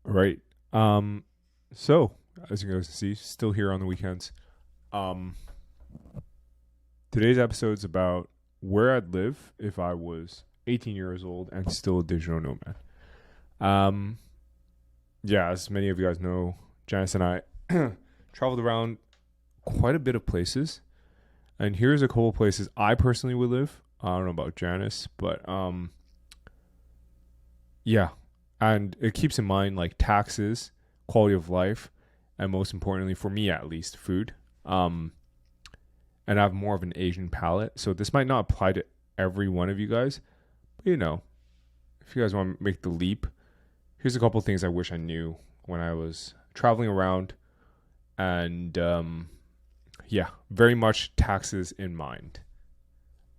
All right. So as you guys can see, still here on the weekends. Um, Today's episode's about where I'd live if I was 18 years old and still a digital nomad. Um, yeah, as many of you guys know, Janice and I traveled around quite a bit of places, and here's a couple places I personally would live. I don't know about Janice, but yeah, and it keeps in mind like taxes, quality of life, and most importantly, for me at least, food. And I have more of an Asian palate, so this might not apply to every one of you guys, but if you guys want to make the leap, here's a couple things I wish I knew when I was traveling around, and yeah, very much taxes in mind.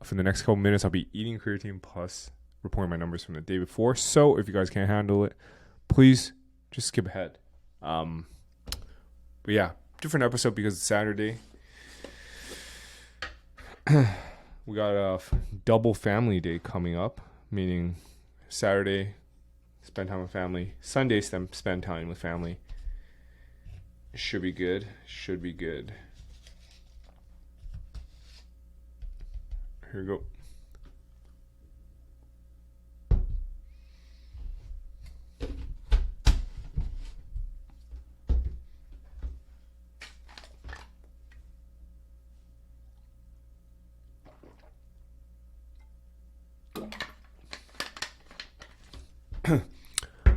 For the next couple minutes, I'll be eating creatine plus reporting my numbers from the day before. So if you guys can't handle it, please just skip ahead. But yeah, different episode because it's Saturday. We got a double family day coming up, meaning Saturday, spend time with family. Sunday, spend time with family. Should be good. Should be good. Here we go.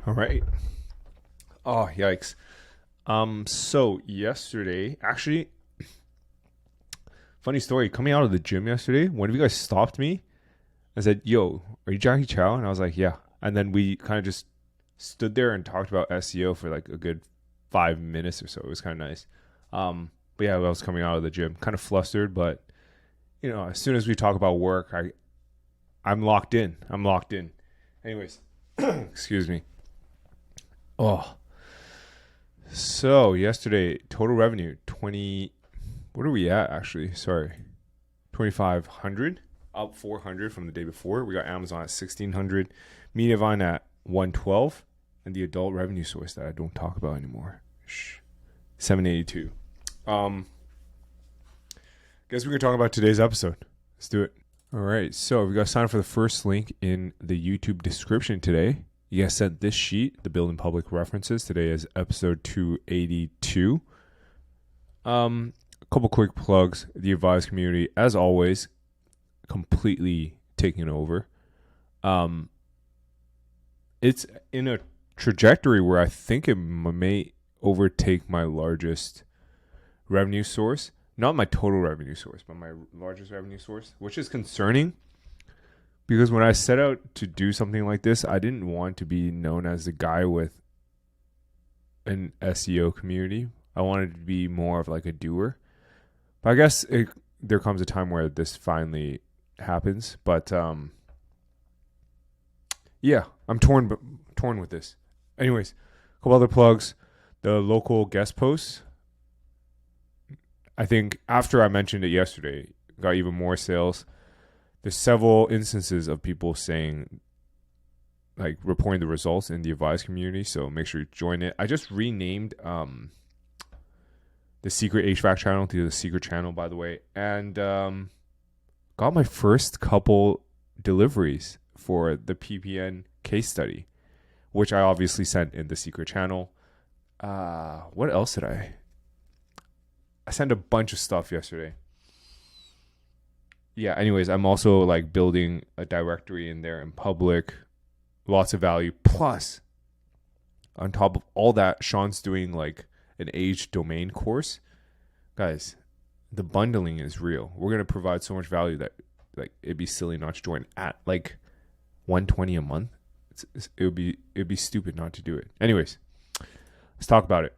All right. Oh, yikes. So yesterday, actually, funny story. Coming out of the gym yesterday, one of you guys stopped me and said, "Yo, are you Jackie Chow?" And I was like, "Yeah." And then we kind of just stood there and talked about SEO for like a good 5 minutes or so. It was kind of nice. But yeah, I was coming out of the gym, kind of flustered, but as soon as we talk about work, I'm locked in. I'm locked in. Anyways, excuse me. Oh, so yesterday, total revenue 20. What are we at actually? Sorry, 2,500, up 400 from the day before. We got Amazon at 1,600, Mediavine at 112, and the adult revenue source that I don't talk about anymore, 782. Guess we can talk about today's episode. Let's do it. All right, so we got to sign up for the first link in the YouTube description today. You guys sent this sheet, the building public references. Today is episode 282. A couple quick plugs. The advised community, as always, completely taking over. It's in a trajectory where I think it may overtake my largest revenue source. Not my total revenue source, but my largest revenue source, which is concerning. Because when I set out to do something like this, I didn't want to be known as the guy with an SEO community. I wanted to be more of like a doer. But I guess there comes a time where this finally happens. But yeah, I'm torn with this. Anyways, a couple other plugs. The local guest posts. I think after I mentioned it yesterday, got even more sales. There's several instances of people saying, like, reporting the results in the advised community. So make sure you join it. I just renamed the secret HVAC channel to the secret channel, by the way. And got my first couple deliveries for the PPN case study, which I obviously sent in the secret channel. What else did I sent a bunch of stuff yesterday. Yeah, anyways, I'm also like building a directory in there in public. Lots of value. Plus, on top of all that, Sean's doing like an age domain course. Guys, the bundling is real. We're going to provide so much value that like it'd be silly not to join at like $120 a month. It'd be stupid not to do it. Anyways, let's talk about it.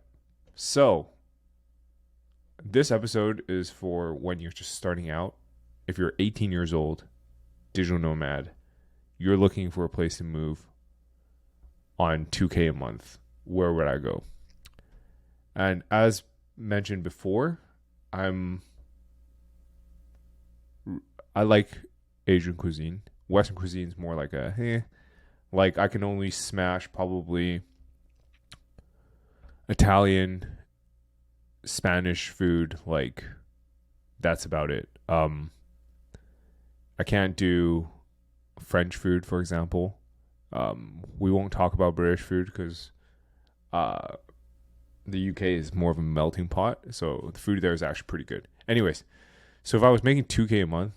So, this episode is for when you're just starting out. If you're 18 years old, digital nomad, you're looking for a place to move on $2K a month. Where would I go? And as mentioned before, I like Asian cuisine. Western cuisine is more like like I can only smash probably Italian, Spanish food, like that's about it. I can't do French food, for example. We won't talk about British food because uh, the UK is more of a melting pot, so the food there is actually pretty good. Anyways, so if I was making 2K a month,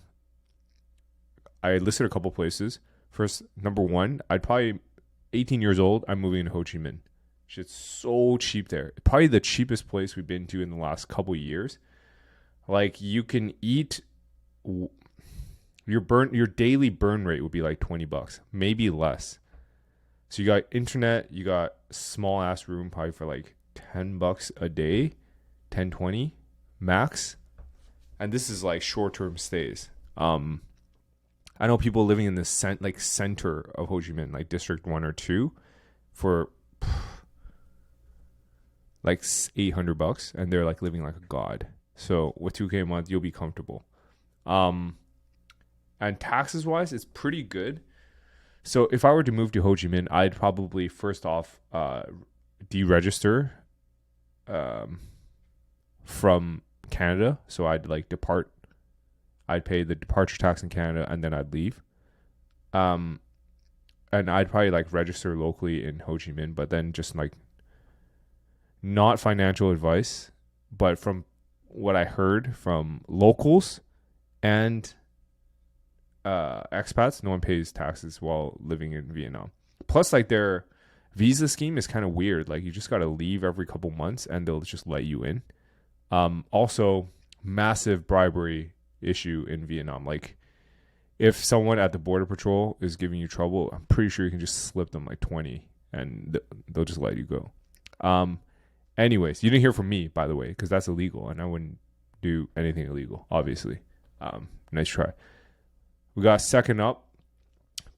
I listed a couple places. First, number one, I'd probably 18 years old. I'm moving to Ho Chi Minh. Shit's so cheap there. Probably the cheapest place we've been to in the last couple of years. Like you can eat your daily burn rate would be like $20, maybe less. So you got internet, you got small ass room probably for like $10 a day, 10, 20 max. And this is like short term stays. I know people living in the center of Ho Chi Minh, like District 1 or 2, for like $800, and they're like living like a god. So with 2K a month, you'll be comfortable. And taxes wise, it's pretty good. So if I were to move to Ho Chi Minh, I'd probably first off deregister from Canada. So I'd like depart. I'd pay the departure tax in Canada, and then I'd leave. And I'd probably like register locally in Ho Chi Minh, but then just like not financial advice, but from what I heard from locals and expats, no one pays taxes while living in Vietnam. Plus, like their visa scheme is kind of weird. Like you just got to leave every couple months, and they'll just let you in. Also, massive bribery issue in Vietnam. Like if someone at the border patrol is giving you trouble, I'm pretty sure you can just slip them like 20 and they'll just let you go. Anyways, you didn't hear from me, by the way, because that's illegal and I wouldn't do anything illegal, obviously. Nice try. We got second up,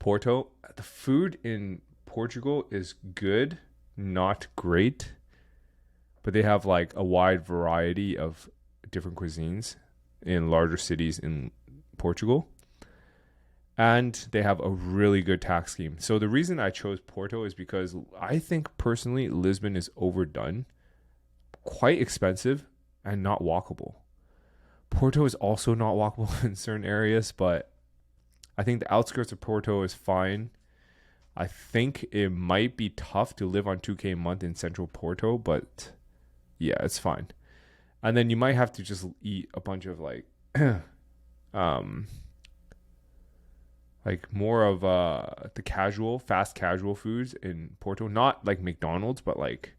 Porto. The food in Portugal is good, not great, but they have like a wide variety of different cuisines in larger cities in Portugal. And they have a really good tax scheme. So the reason I chose Porto is because I think personally Lisbon is overdone, quite expensive, and not walkable. Porto is also not walkable in certain areas, but I think the outskirts of Porto is fine. I think it might be tough to live on 2K a month in central Porto, but yeah, it's fine. And then you might have to just eat a bunch of like like more of the fast casual foods in Porto. Not like McDonald's, but like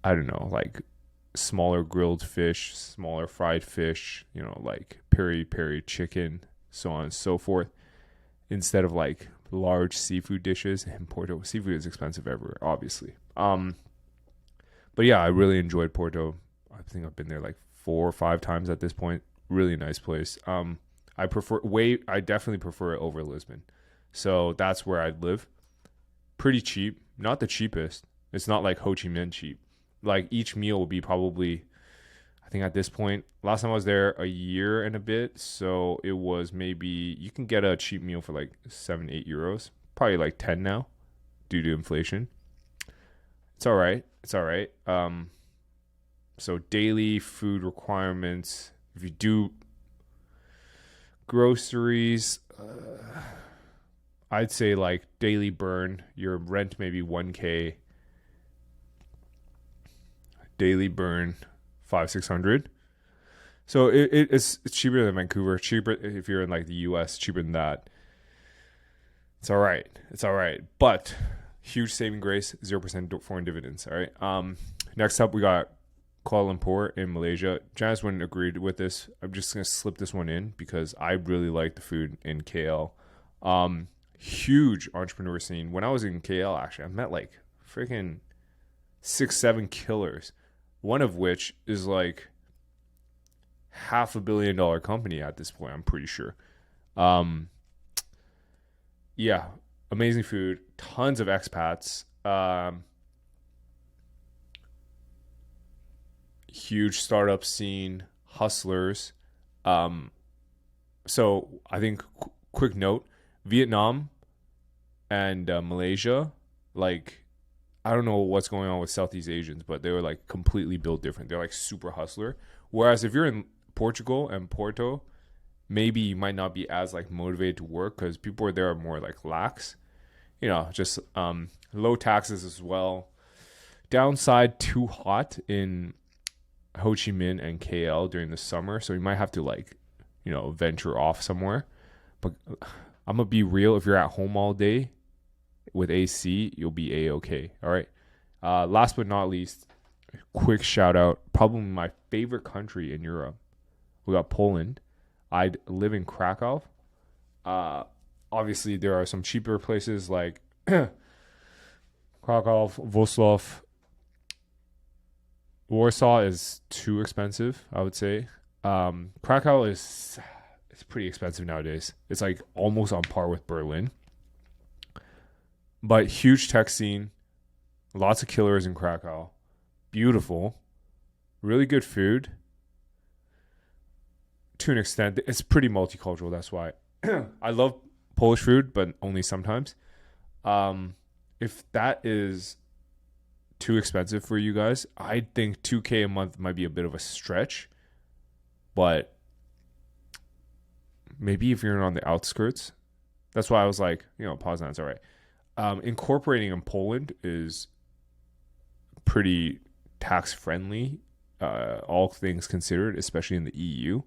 I don't know, like smaller grilled fish, smaller fried fish, like peri chicken, so on and so forth, instead of like large seafood dishes. In Porto, seafood is expensive everywhere, obviously. But yeah, I really enjoyed Porto. I think I've been there like 4 or 5 times at this point. Really nice place. I definitely prefer it over Lisbon. So that's where I'd live. Pretty cheap, not the cheapest. It's not like Ho Chi Minh cheap. Like each meal will be probably, I think at this point, last time I was there a year and a bit, so it was maybe, you can get a cheap meal for like 7-8 euros, probably like 10 now due to inflation. It's all right. So daily food requirements, if you do groceries, I'd say like daily burn, your rent maybe 1K, daily burn 500-600. So it's cheaper than Vancouver, cheaper if you're in like the US, cheaper than that. It's all right, but huge saving grace, 0% foreign dividends. All right. Next up, we got Kuala Lumpur in Malaysia. Janice wouldn't agree with this. I'm just gonna slip this one in because I really like the food in KL. Huge entrepreneur scene. When I was in KL, actually, I met like freaking 6-7 killers. One of which is like $500 million company at this point, I'm pretty sure. Yeah, amazing food, tons of expats. Huge startup scene, hustlers. So I think quick note, Vietnam and Malaysia, like I don't know what's going on with Southeast Asians, but they were like completely built different. They're like super hustler. Whereas if you're in Portugal and Porto, maybe you might not be as like motivated to work because people there are more like lax. You know, just low taxes as well. Downside, too hot in Ho Chi Minh and KL during the summer, so you might have to like, you know, venture off somewhere. But I'm gonna be real. If you're at home all day with AC, you'll be a-okay. All right. Last but not least, quick shout out. Probably my favorite country in Europe. We got Poland. I live in Krakow. Obviously, there are some cheaper places like Krakow, Wrocław. Warsaw is too expensive, I would say. Krakow is it's pretty expensive nowadays. It's like almost on par with Berlin. But huge tech scene, lots of killers in Krakow. Beautiful, really good food. To an extent, it's pretty multicultural. That's why I love Polish food, but only sometimes. If that is too expensive for you guys, I think 2K a month might be a bit of a stretch. But maybe if you're on the outskirts, that's why I was like, you know, Poznan's all right. Incorporating in Poland is pretty tax friendly, all things considered, especially in the EU.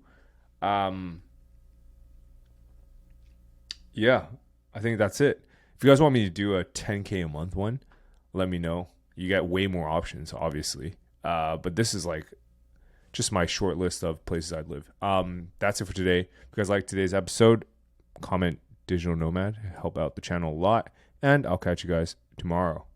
Yeah, I think that's it. If you guys want me to do a 10K a month one, let me know. You get way more options, obviously. But this is like just my short list of places I'd live. That's it for today. If you guys like today's episode, comment Digital Nomad, help out the channel a lot. And I'll catch you guys tomorrow.